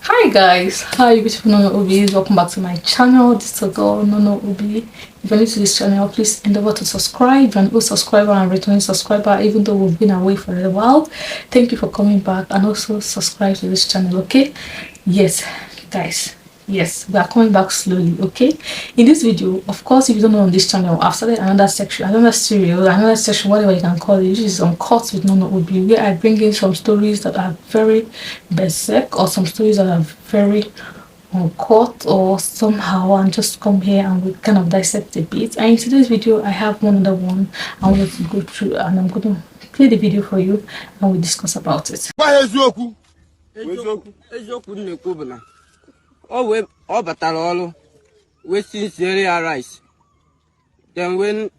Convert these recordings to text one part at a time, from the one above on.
Hi guys, hi beautiful Nono Ubis, welcome back to my channel. This is a girl Nono Ubi. If you're new to this channel, please endeavor to subscribe. If you're an old subscriber and returning subscriber, even though we've been away for a while, thank you for coming back, and also subscribe to this channel. Okay, yes guys, yes, we are coming back slowly. Okay, in this video, of course, if you don't know, on this channel I've started another section, another series, another section, whatever you can call it, which is on Cuts with Nono Ubi, where I bring in some stories that are very basic, or some stories that are very uncut or somehow, and just come here and we kind of dissect a bit. And in today's video I have one other one I want to go through, and I'm going to play the video for you and we discuss about it. Ọ batara ọrụ wee siere ya rice. Then when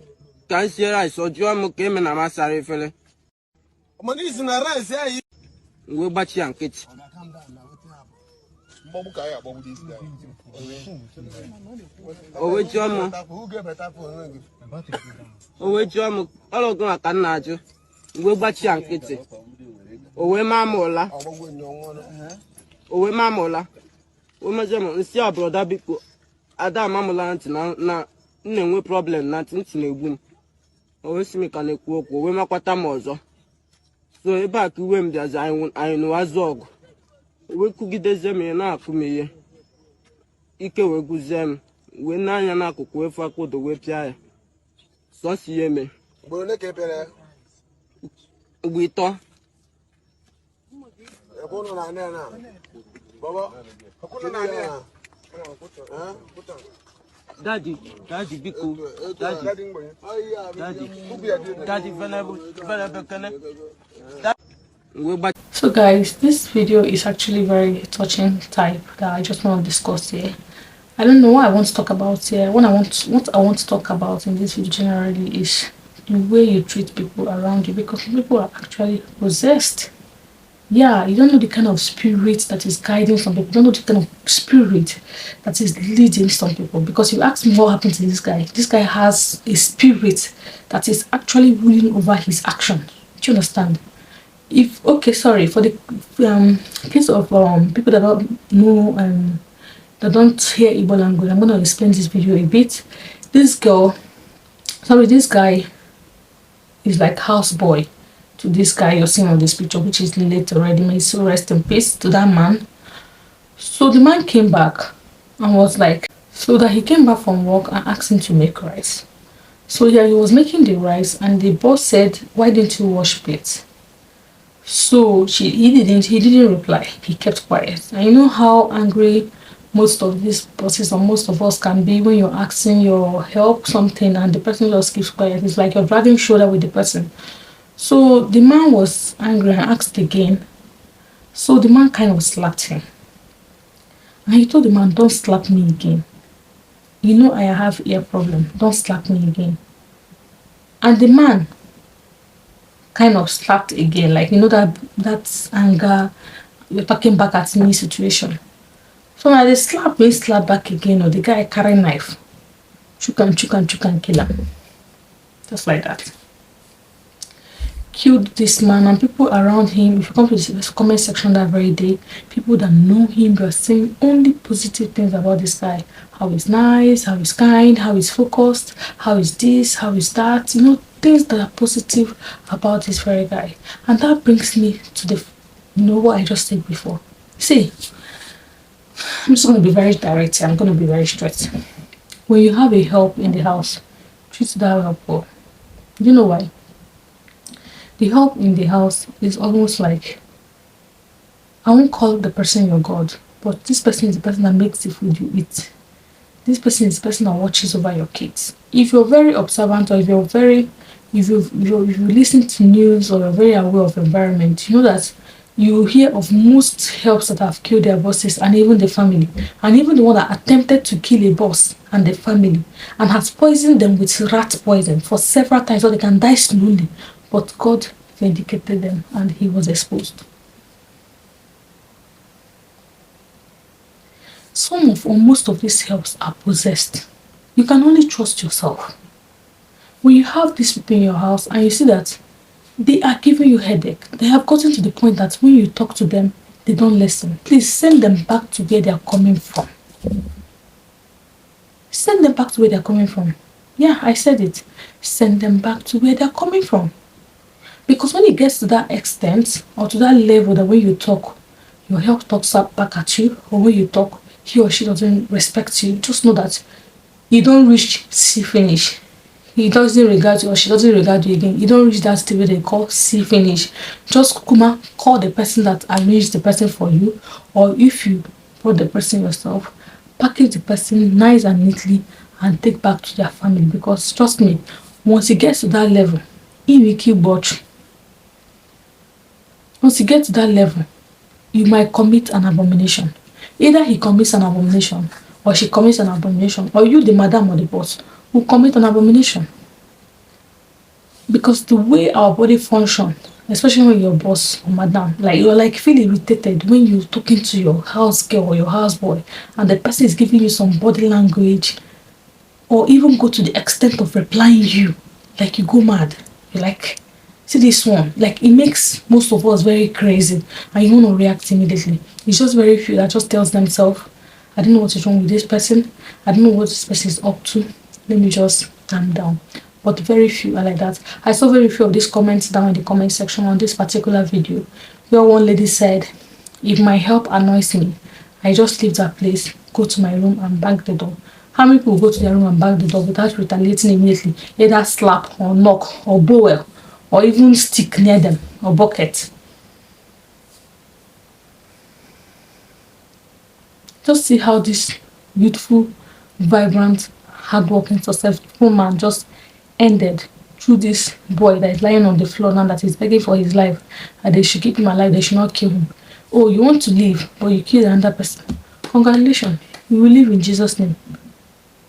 ka sie rice ọ jụọ m ka eme na masara efere. Ọmọdé na rice ya yi. Wee gbachi ya nkịtị. O wee jụọ m ọrụ gị maka nna ajụ. Wee gbachi ya nkịtị. O wee maa m ụla. Omejemo nsi abroda biko ada mamula ntị na nne problem na ntị na-egbu m. O wee sị m ka na-ekwu okwu, o wee makwata m ọzọ. So ebe a ka iwe m bịazi anyị n'ụwazụ ọgụ. O wee kụgideze m na-akụ m ihe. Ike wee guzie m, wee n'anya n'akụkụ wee fakodo wee pịa ya. Sọsi ihe me. Ugbo ịtọ. Daddy, biko, daddy, So guys, this video is actually very touching type that I just want to discuss here. I don't know what I want to talk about here. What I want to talk about in this video generally is the way you treat people around you, because people are actually possessed. Yeah, you don't know the kind of spirit that is guiding some people. You don't know the kind of spirit that is leading some people. Because you ask me what happened to this guy. This guy has a spirit that is actually ruling over his action. Do you understand? Sorry for the case of people that don't know that don't hear Igbo language. I'm going to explain this video a bit. This guy is like houseboy to this guy you're seeing on this picture, which is late already. May so rest in peace to that man. So the man came back and was like, so that he came back from work and asked him to make rice. So yeah, he was making the rice and the boss said, why didn't you wash plates? So he didn't reply. He kept quiet. And you know how angry most of these bosses or most of us can be when you're asking your help something and the person just keeps quiet. It's like you're dragging shoulder with the person. So the man was angry and asked again. So the man kind of slapped him. And he told the man, don't slap me again. You know I have ear problem. Don't slap me again. And the man kind of slapped again. Like, you know, that anger, you're talking back at me situation. So now they slap back again. Or the guy carry knife. Chukan, kill him. Just like that. Killed this man, and people around him, if you come to the comment section that very day, people that know him, they are saying only positive things about this guy. How he's nice, how he's kind, how he's focused, how is this, how is that, you know, things that are positive about this very guy. And that brings me to the, you know, what I just said before. See, I'm just going to be very direct here. I'm going to be very straight. When you have a help in the house, treat that help well. You know why? The help in the house is almost like, I won't call the person your God, but this person is the person that makes the food you eat. This person is the person that watches over your kids. If you're very observant, or if you listen to news, or you're very aware of the environment, you know that you hear of most helps that have killed their bosses and even the family, and even the one that attempted to kill a boss and the family and has poisoned them with rat poison for several times so they can die slowly. But God vindicated them and he was exposed. Some of or most of these helps are possessed. You can only trust yourself. When you have these people in your house and you see that they are giving you headache, they have gotten to the point that when you talk to them, they don't listen, please send them back to where they are coming from. Send them back to where they're coming from. Yeah, I said it. Send them back to where they're coming from. Because when it gets to that extent or to that level that when you talk, your health talks up back at you, or when you talk, he or she doesn't respect you, just know that you don't reach see finish. He doesn't regard you or she doesn't regard you again. You don't reach that stage where they call see finish. Just kuma call the person that arranged the person for you, or if you brought the person yourself, package the person nice and neatly and take back to their family. Because trust me, once it gets to that level, he will keep watch. Once you get to that level, you might commit an abomination. Either he commits an abomination, or she commits an abomination, or you, the madam or the boss, will commit an abomination. Because the way our body functions, especially when you're boss or madam, like you're like feel irritated when you're talking to your house girl or your house boy, and the person is giving you some body language, or even go to the extent of replying you, like you go mad. You're like, see this one, like it makes most of us very crazy, and you want to react immediately. It's just very few that just tells themselves, I don't know what is wrong with this person, I don't know what this person is up to, let me just calm down. But very few are like that. I saw very few of these comments down in the comment section on this particular video, where one lady said, if my help annoys me, I just leave that place, go to my room and bang the door. How many people go to their room and bang the door without retaliating immediately, either slap or knock or bowl or even stick near them or bucket? Just see how this beautiful, vibrant, hardworking, successful man just ended through this boy that is lying on the floor now, that is begging for his life, and they should keep him alive, they should not kill him. Oh, you want to leave, but you killed another person. Congratulations, you will live in Jesus' name.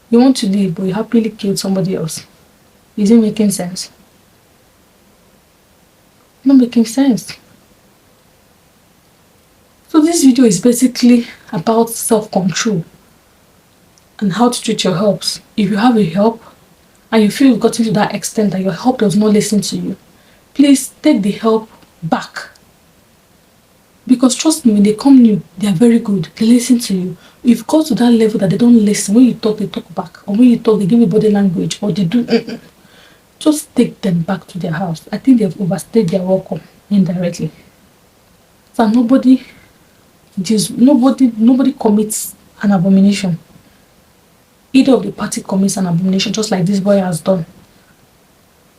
You want to leave, but you happily killed somebody else. Is it making sense? Not making sense. So this video is basically about self-control and how to treat your helps. If you have a help and you feel you've gotten to that extent that your help does not listen to you, please take the help back. Because trust me, when they come new, they are very good. They listen to you. If you go to that level that they don't listen, when you talk, they talk back. Or when you talk, they give you body language, or they do just take them back to their house. I think they've overstayed their welcome indirectly. So nobody commits an abomination. Either of the party commits an abomination, just like this boy has done.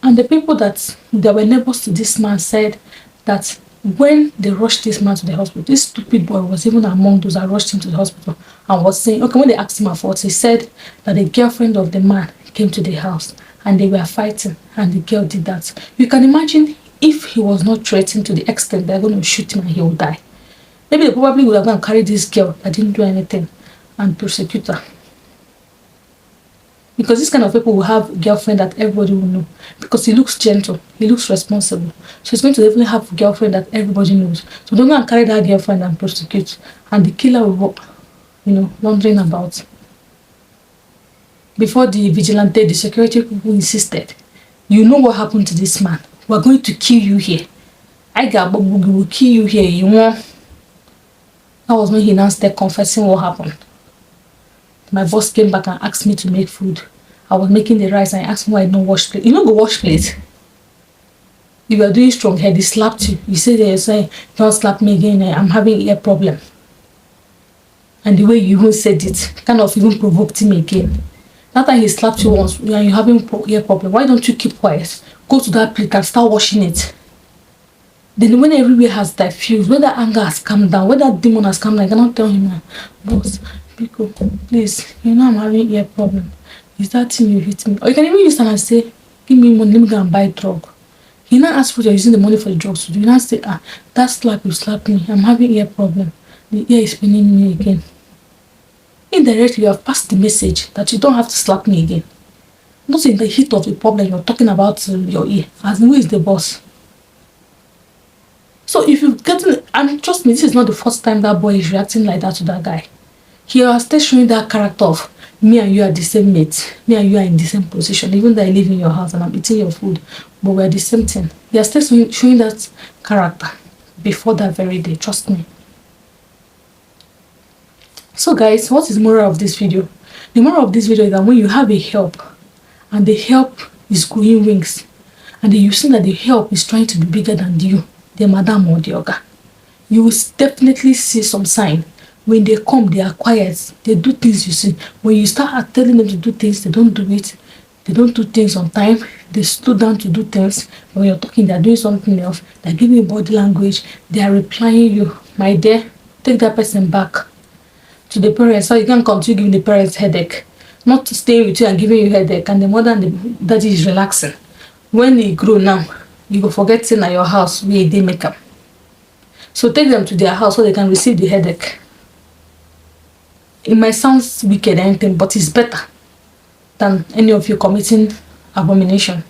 And the people that were neighbors to this man said that when they rushed this man to the hospital, this stupid boy was even among those that rushed him to the hospital and was saying, okay, when they asked him at fault, he said that the girlfriend of the man came to the house and they were fighting and the girl did that. You can imagine if he was not threatened to the extent they're going to shoot him and he will die. Maybe they probably would have gone and carried this girl that didn't do anything and prosecute her. Because this kind of people will have a girlfriend that everybody will know. Because he looks gentle, he looks responsible. So he's going to definitely have a girlfriend that everybody knows. So don't go and carry that girlfriend and prosecute. And the killer will, wandering about. Before the vigilante, the security people insisted, you know what happened to this man. We're going to kill you here. We will kill you here. You want? That was when he now started confessing what happened. My boss came back and asked me to make food. I was making the rice and I asked him why I don't wash plate. You know, go wash plate. You were doing strong head, he slapped you. You said you're saying, don't slap me again, I'm having ear problem. And the way you even said it kind of even provoked him again. That time he slapped you once and you're having ear problem. Why don't you keep quiet? Go to that plate and start washing it. Then when everywhere has diffused, when that anger has calmed down, when that demon has calmed down, I cannot tell him, boss, Pico, please, I'm having ear problem. Is that thing you hit me? Or you can even use time and say, give me money, let me go and buy a drug. He now ask for you're using the money for the drugs to do. You now say, that slap you slapped me. I'm having ear problem. The ear is paining me again. Indirectly, you have passed the message that you don't have to slap me again. Not in the heat of the problem, you're talking about your ear. As who is the boss? So if you've gotten, and trust me, this is not the first time that boy is reacting like that to that guy. He has started showing that character of me and you are the same mates. Me and you are in the same position. Even though I live in your house and I'm eating your food, but we're the same thing. He has started showing that character before that very day. Trust me. So guys, what is the moral of this video? The moral of this video is that when you have a help and the help is growing wings, and then you see that the help is trying to be bigger than you, the madam or the oga, you will definitely see some sign. When they come, they are quiet, they do things you see. When you start telling them to do things, they don't do it. They don't do things on time. They slow down to do things. When you're talking, they're doing something else. They're giving you body language. They are replying you. My dear, take that person back to the parents so you can continue giving the parents headache. Not to stay with you and giving you headache, and the mother and the daddy is relaxing. When you grow now, you go forget things at your house where they make up. So take them to their house so they can receive the headache. It might sound wicked and anything, but it's better than any of you committing abomination.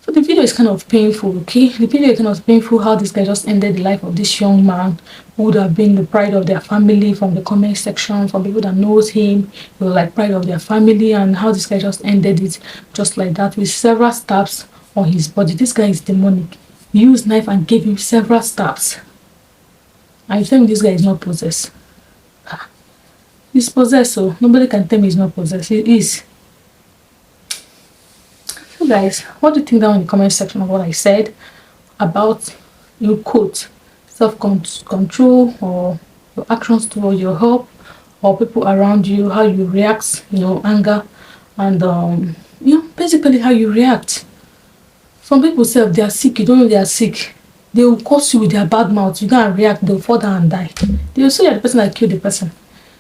So the video is kind of painful, okay? The video is kind of painful how this guy just ended the life of this young man who would have been the pride of their family. From the comment section, from people that knows him, they were like pride of their family, and how this guy just ended it just like that with several stabs on his body. This guy is demonic. He used knife and gave him several stabs. I think this guy is not possessed. He's possessed, so nobody can tell me he's not possessed. He is. So guys, what do you think down in the comment section of what I said about your quote, self-control, or your actions toward your help, or people around you, how you react, anger, and basically how you react. Some people say if they are sick, you don't know they are sick. They will curse you with their bad mouth. You can't react, they'll fall down and die. They will say you're the person that killed the person.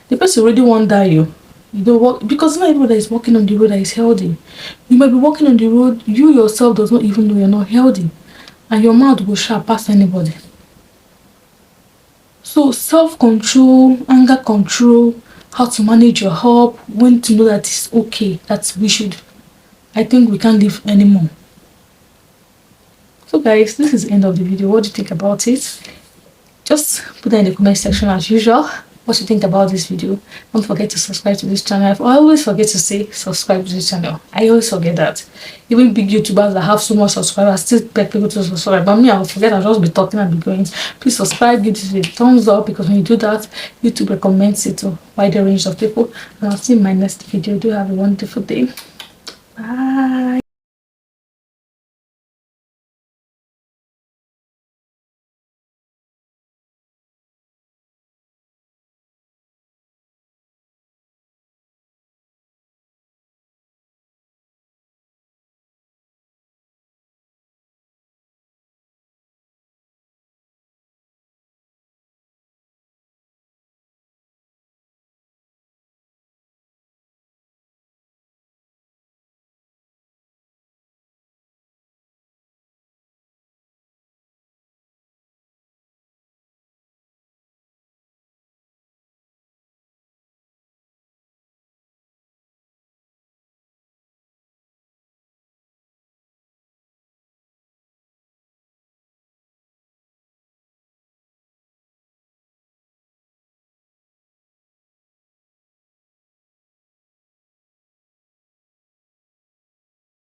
The person already won't die you. You don't walk, because not everybody is walking on the road that is healthy. You might be walking on the road, you yourself does not even know you're not healthy, and your mouth will sharp past anybody. So self-control, anger control, how to manage your help, when to know that it's okay, that I think we can't live anymore. So guys, this is the end of the video. What do you think about it? Just put that in the comment section as usual. What you think about this video. Don't forget to subscribe to this channel. I always forget to say subscribe to this channel. I always forget that. Even big YouTubers that have so much subscribers still beg people to subscribe. But me, I'll forget. I'll just be talking and be going. Please subscribe, give this video a thumbs up, because when you do that, YouTube recommends it to a wider range of people. And I'll see you in my next video. Do have a wonderful day. Bye.